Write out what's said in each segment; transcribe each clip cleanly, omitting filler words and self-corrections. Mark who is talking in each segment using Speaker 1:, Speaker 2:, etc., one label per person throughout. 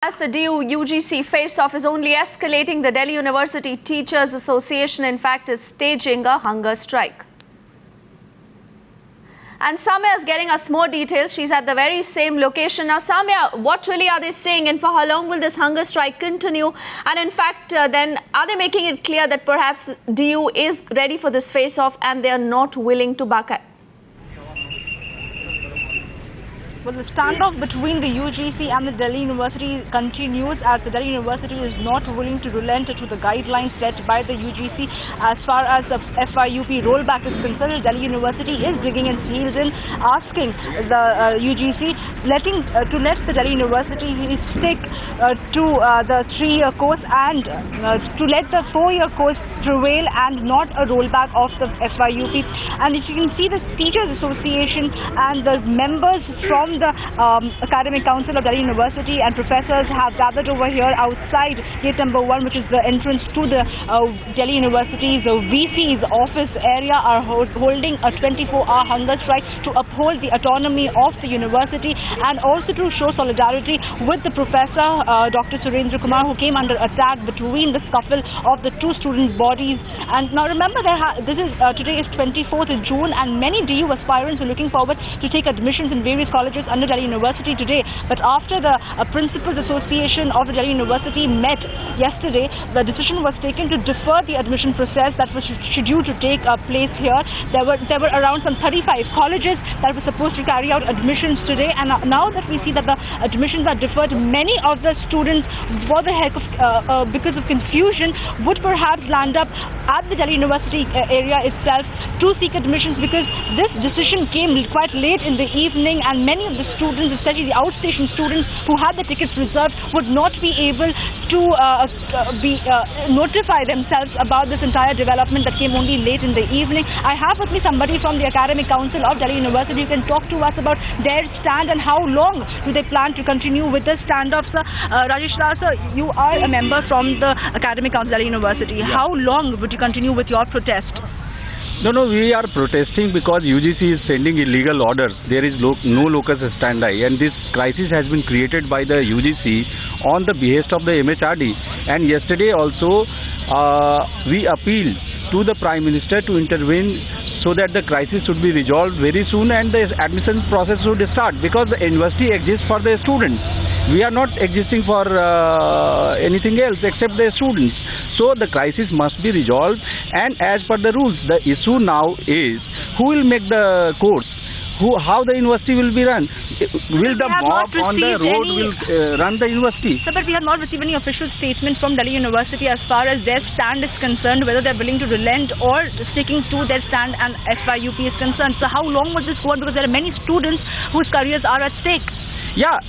Speaker 1: As the DU-UGC face-off is only escalating, the Delhi University Teachers Association, in fact, is staging a hunger strike. And Samya is getting us more details. She's at the very same location. Now, Samya, what really are they saying, and for how long will this hunger strike continue? And in fact, then are they making it clear that perhaps DU is ready for this face-off and they are not willing to back out?
Speaker 2: Well, the standoff between the UGC and the Delhi University continues, as the Delhi University is not willing to relent to the guidelines set by the UGC. As far as the FYUP rollback is concerned, Delhi University is digging its heels in, asking the UGC to let the Delhi University stick to the 3-year course and to let the 4-year course prevail and not a rollback of the FYUP. And if you can see, the Teachers Association and the members from the Academic Council of Delhi University and professors have gathered over here outside gate number 1, which is the entrance to the Delhi University's VC's office area, are holding a 24-hour hunger strike to uphold the autonomy of the university and also to show solidarity with the professor, Dr. Surendra Kumar, who came under attack between the scuffle of the two student bodies. And now remember, today is 24th of June, and many DU aspirants are looking forward to take admissions in various colleges under Delhi University today. But after the Principals Association of the Delhi University met yesterday, the decision was taken to defer the admission process that was scheduled to take place here. There were around some 35 colleges that were supposed to carry out admissions today, and now that we see that the admissions are deferred, many of the students, for the heck of because of confusion, would perhaps land up at the Delhi University area itself to seek admissions, because this decision came quite late in the evening, and many of the students, especially the outstation students who had the tickets reserved, would not be able to notify themselves about this entire development that came only late in the evening. I have with me somebody from the Academic Council of Delhi University who can talk to us about their stand and how long do they plan to continue with this standoff, sir. Rajesh Rao, sir, you are a member from the Academic Council of Delhi University. Yeah. How long would you continue with your protest?
Speaker 3: No, we are protesting because UGC is sending illegal orders. There is no locus standi, and this crisis has been created by the UGC on the behest of the MHRD. And yesterday also we appealed to the Prime Minister to intervene so that the crisis should be resolved very soon and the admission process should start, because the university exists for the students. We are not existing for anything else except the students. So the crisis must be resolved, and as per the rules, the issue now is who will make the course, how the university will be run. Will the mob on the road will run the university?
Speaker 2: Sir, but we have not received any official statement from Delhi University as far as their stand is concerned, whether they're willing to relent or sticking to their stand and FYUP is concerned. So how long will this go on? Because there are many students whose careers are at stake.
Speaker 3: Yeah,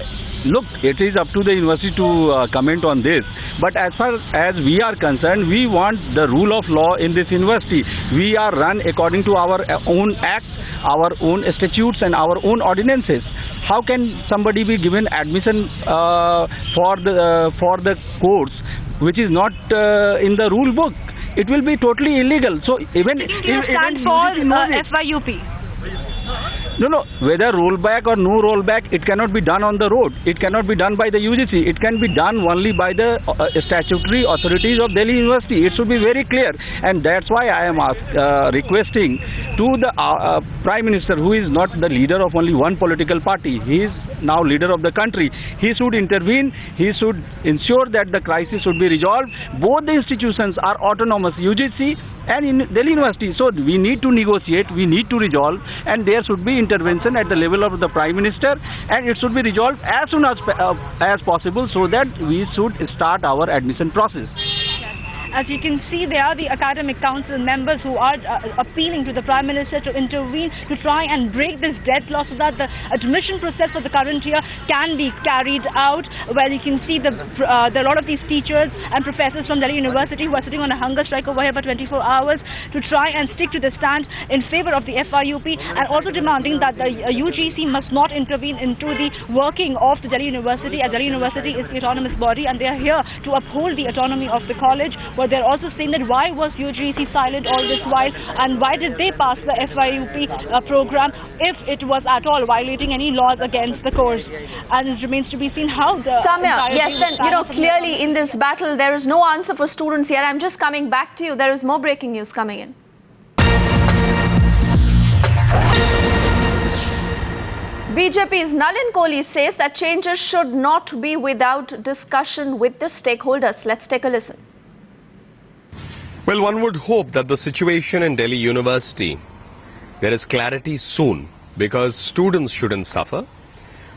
Speaker 3: look, it is up to the university to comment on this. But as far as we are concerned, we want the rule of law in this university. We are run according to our own acts, our own statutes and our own ordinances. How can somebody be given admission for the course which is not in the rule book? It will be totally illegal. So even
Speaker 2: stand for FYUP.
Speaker 3: No, whether rollback or no rollback, it cannot be done on the road. It cannot be done by the UGC. It can be done only by the statutory authorities of Delhi University. It should be very clear, and that's why I am requesting to the Prime Minister, who is not the leader of only one political party. He is now leader of the country. He should intervene. He should ensure that the crisis should be resolved. Both the institutions are autonomous, UGC and in Delhi University. So we need to negotiate, we need to resolve, and there should be intervention at the level of the Prime Minister, and it should be resolved as soon as possible, so that we should start our admission process.
Speaker 2: As you can see, they are the Academic Council members who are appealing to the Prime Minister to intervene to try and break this deadlock so that the admission process for the current year can be carried out. Well, you can see there are a lot of these teachers and professors from Delhi University who are sitting on a hunger strike over here for 24 hours to try and stick to the stand in favor of the FYUP, and also demanding that the UGC must not intervene into the working of the Delhi University, as Delhi University is the autonomous body and they are here to uphold the autonomy of the college. but they're also saying that why was UGC silent all this while, and why did they pass the FYUP program if it was at all violating any laws against the course? And it remains to be seen how the
Speaker 1: Samya, yes, then, clearly in this battle, there is no answer for students here. I'm just coming back to you. There is more breaking news coming in. BJP's Nalin Kohli says that changes should not be without discussion with the stakeholders. Let's take a listen.
Speaker 4: Well, one would hope that the situation in Delhi University, there is clarity soon, because students shouldn't suffer.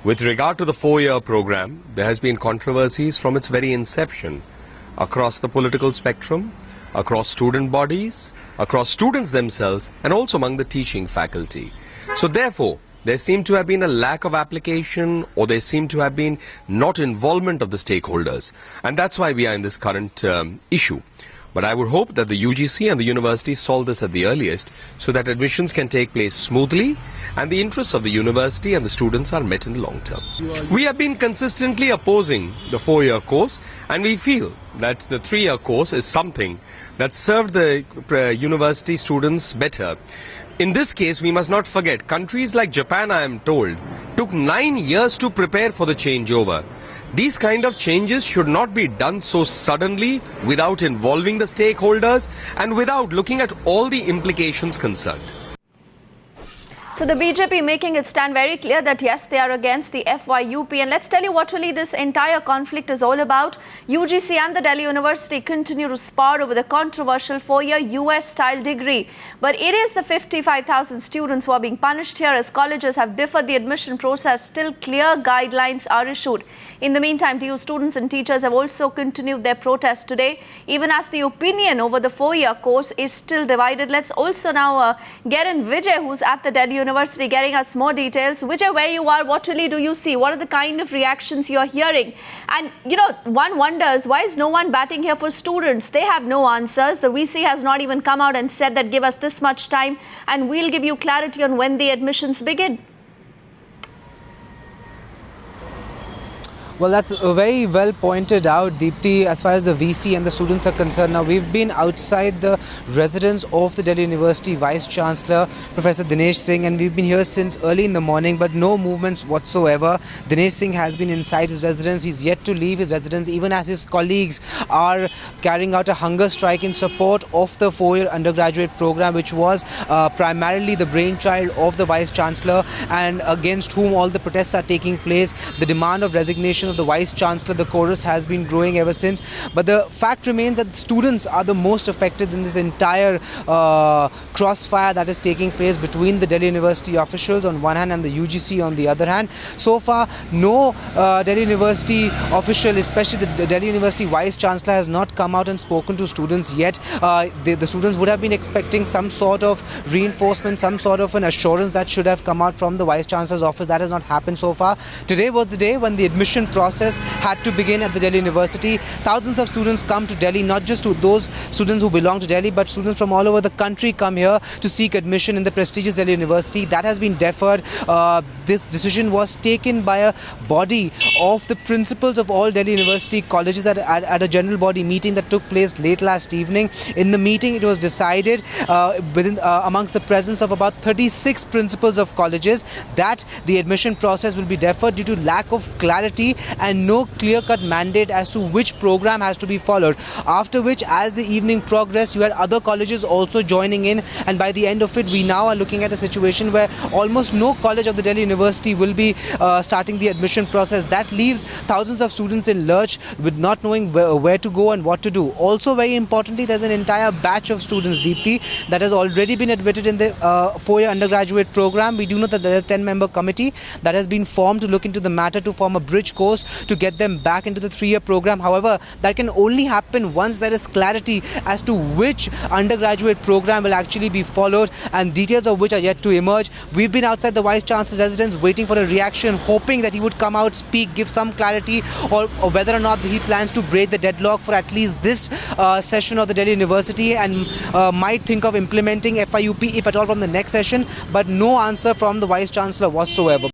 Speaker 4: With regard to the 4-year program, there has been controversies from its very inception across the political spectrum, across student bodies, across students themselves, and also among the teaching faculty. So therefore, there seemed to have been a lack of application, or there seemed to have been not involvement of the stakeholders. And that's why we are in this current issue. But I would hope that the UGC and the university solve this at the earliest, so that admissions can take place smoothly and the interests of the university and the students are met in the long term. We have been consistently opposing the 4-year course, and we feel that the 3-year course is something that served the university students better. In this case, we must not forget, countries like Japan, I am told, took 9 years to prepare for the changeover. These kind of changes should not be done so suddenly without involving the stakeholders and without looking at all the implications concerned.
Speaker 1: So the BJP making it stand very clear that yes, they are against the FYUP. And let's tell you what really this entire conflict is all about. UGC and the Delhi University continue to spar over the controversial 4-year US-style degree. But it is the 55,000 students who are being punished here, as colleges have deferred the admission process till clear guidelines are issued. In the meantime, TU students and teachers have also continued their protest today, even as the opinion over the 4-year course is still divided. Let's also now get in Vijay, who's at the Delhi University, getting us more details. Vijay, where you are, what really do you see? What are the kind of reactions you're hearing? And, one wonders, why is no one batting here for students? They have no answers. The VC has not even come out and said that give us this much time and we'll give you clarity on when the admissions begin.
Speaker 5: Well, that's very well pointed out, Deepti, as far as the VC and the students are concerned. Now, we've been outside the residence of the Delhi University Vice-Chancellor, Professor Dinesh Singh, and we've been here since early in the morning, but no movements whatsoever. Dinesh Singh has been inside his residence. He's yet to leave his residence, even as his colleagues are carrying out a hunger strike in support of the 4-year undergraduate program, which was primarily the brainchild of the Vice-Chancellor and against whom all the protests are taking place. The demand of resignation of the Vice-Chancellor, the chorus has been growing ever since. But the fact remains that students are the most affected in this entire crossfire that is taking place between the Delhi University officials on one hand and the UGC on the other hand. So far, no Delhi University official, especially the Delhi University Vice-Chancellor, has not come out and spoken to students yet. The students would have been expecting some sort of reinforcement, some sort of an assurance that should have come out from the Vice-Chancellor's office. That has not happened so far. Today was the day when the admission process had to begin at the Delhi University. Thousands of students come to Delhi, not just to those students who belong to Delhi, but students from all over the country come here to seek admission in the prestigious Delhi University. That has been deferred. This decision was taken by a body of the principals of all Delhi University colleges at a general body meeting that took place late last evening. In the meeting, it was decided amongst the presence of about 36 principals of colleges that the admission process will be deferred due to lack of clarity and no clear-cut mandate as to which program has to be followed. After which, as the evening progressed, you had other colleges also joining in, and by the end of it, we now are looking at a situation where almost no college of the Delhi University will be starting the admission process. That leaves thousands of students in lurch with not knowing where to go and what to do. Also, very importantly, there's an entire batch of students, Deepti, that has already been admitted in the 4-year undergraduate program. We do know that there's a 10-member committee that has been formed to look into the matter to form a bridge course to get them back into the 3-year program. However, that can only happen once there is clarity as to which undergraduate program will actually be followed, and details of which are yet to emerge. We've been outside the Vice-Chancellor's residence waiting for a reaction, hoping that he would come out, speak, give some clarity, or whether or not he plans to break the deadlock for at least this session of the Delhi University and might think of implementing FYUP, if at all, from the next session. But no answer from the Vice-Chancellor whatsoever.